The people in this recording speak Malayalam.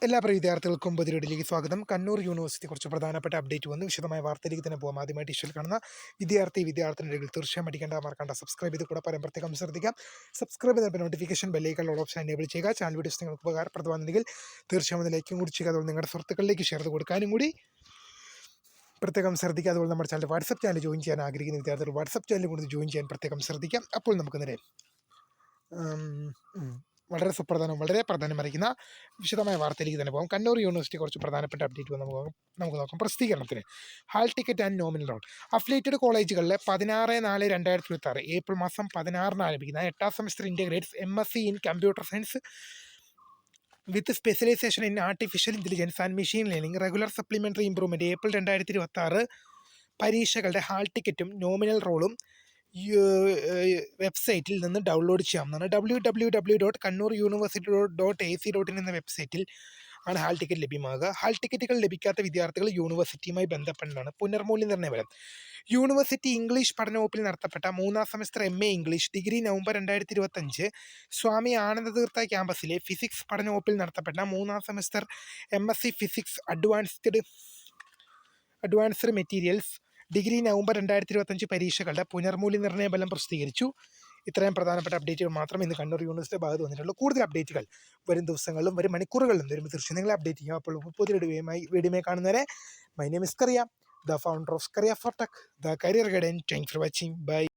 എല്ലാ പ്രിയ വിദ്യാർത്ഥികൾക്കും പുതിയൊരിലേക്ക് സ്വാഗതം. കണ്ണൂർ യൂണിവേഴ്സിറ്റി കുറച്ച് പ്രധാനപ്പെട്ട അപ്ഡേറ്റ് വന്നു. വിശദമായ വാർത്തയിലേക്ക് തന്നെ പോകാം. ആദ്യമായിട്ട് ഇഷ്ടൽ കാണുന്ന വിദ്യാർത്ഥിനികൾ തീർച്ചയായും മറക്കണ്ട സബ്സ്ക്രൈബ് ചെയ്ത് കൂടെ പറയാൻ പ്രത്യേകം ശ്രദ്ധിക്കാം. സബ്സ്ക്രൈബ് ചെയ്തപ്പോൾ നോട്ടിഫിക്കേഷൻ ബെല്ലൈക്കൺ ഓപ്ഷൻ എനേബിൾ ചെയ്യുക. ചാനൽ വീഡിയോസ് നിങ്ങൾക്ക് ഉപകാരപ്രദമാണെങ്കിൽ തീർച്ചയായും ഒന്ന് ലൈക്കും കൂടി ചെയ്യുക. അതുപോലെ നിങ്ങളുടെ സുഹൃത്തുക്കളിലേക്ക് ഷെയർ ചെയ്ത് കൊടുക്കാനും കൂടി പ്രത്യേകം ശ്രദ്ധിക്കുക. അതുപോലെ നമ്മുടെ ചാനൽ വാട്സപ്പ് ചാനൽ ജോയിൻ ചെയ്യാൻ ആഗ്രഹിക്കുന്ന വിദ്യാർത്ഥികൾ വാട്സപ്പ് ചാനൽ കൂടി ജോയിൻ ചെയ്യാൻ പ്രത്യേകം ശ്രദ്ധിക്കാം. അപ്പോൾ നമുക്ക് നേരെ വളരെ പ്രധാനമറിയിക്കുന്ന വിശദമായ വാർത്തയിലേക്ക് തന്നെ പോകാം. കണ്ണൂർ യൂണിവേഴ്സിറ്റി കുറച്ച് പ്രധാനപ്പെട്ട അപ്ഡേറ്റ് നമുക്ക് നോക്കാം. പ്രസിദ്ധീകരണത്തിന് hall ticket and nominal roll affiliated കോളേജുകളിലെ 16/4/2026 ഏപ്രിൽ മാസം 16 ആരംഭിക്കുന്ന 8ാം semester integrates MSc in computer science with specialisation in artificial intelligence and machine learning regular supplementary improvement April 2026 പരീക്ഷകളുടെ ഹാൾ ടിക്കറ്റും നോമിനൽ റോളും വെബ്സൈറ്റിൽ നിന്ന് ഡൗൺലോഡ് ചെയ്യാവുന്നതാണ്. www.kannur.university.ac.in എന്ന വെബ്സൈറ്റിൽ ആണ് ഹാൾ ടിക്കറ്റ് ലഭ്യമാകുക. ഹാൾ ടിക്കറ്റുകൾ ലഭിക്കാത്ത വിദ്യാർത്ഥികൾ യൂണിവേഴ്സിറ്റിയുമായി ബന്ധപ്പെടേണ്ടതാണ്. പുനർമൂല്യനിർണ്ണയ ഫലം യൂണിവേഴ്സിറ്റി ഇംഗ്ലീഷ് പഠന വകുപ്പിൽ നടത്തപ്പെട്ട 3ാം semester MA English degree November 2025 സ്വാമി ആനന്ദതീർത്ഥ ക്യാമ്പസിലെ ഫിസിക്സ് പഠന വകുപ്പിൽ നടത്തപ്പെട്ട 3ാം semester MSc physics advanced materials degree November 2025 പരീക്ഷകളുടെ പുനർമൂല്യനിർണ്ണയ ഫലം പ്രസിദ്ധീകരിച്ചു. ഇത്രയും പ്രധാനപ്പെട്ട അപ്ഡേറ്റുകൾ മാത്രമേ ഇന്ന് കണ്ണൂർ യൂണിവേഴ്സിറ്റി ഭാഗത്ത് വന്നിട്ടുള്ളൂ. കൂടുതൽ അപ്ഡേറ്റുകൾ വരും ദിവസങ്ങളിലും വരും മണിക്കൂറുകളിലും വരുമ്പോൾ തീർച്ചയായും നിങ്ങളെ അപ്ഡേറ്റ് ചെയ്യാം. അപ്പോൾ പുതിയ വീഡിയോയുമായി കാണുന്നവരെ my name is Kariya, the founder of Career for Tech, the career guide, and thanks for watching. Bye.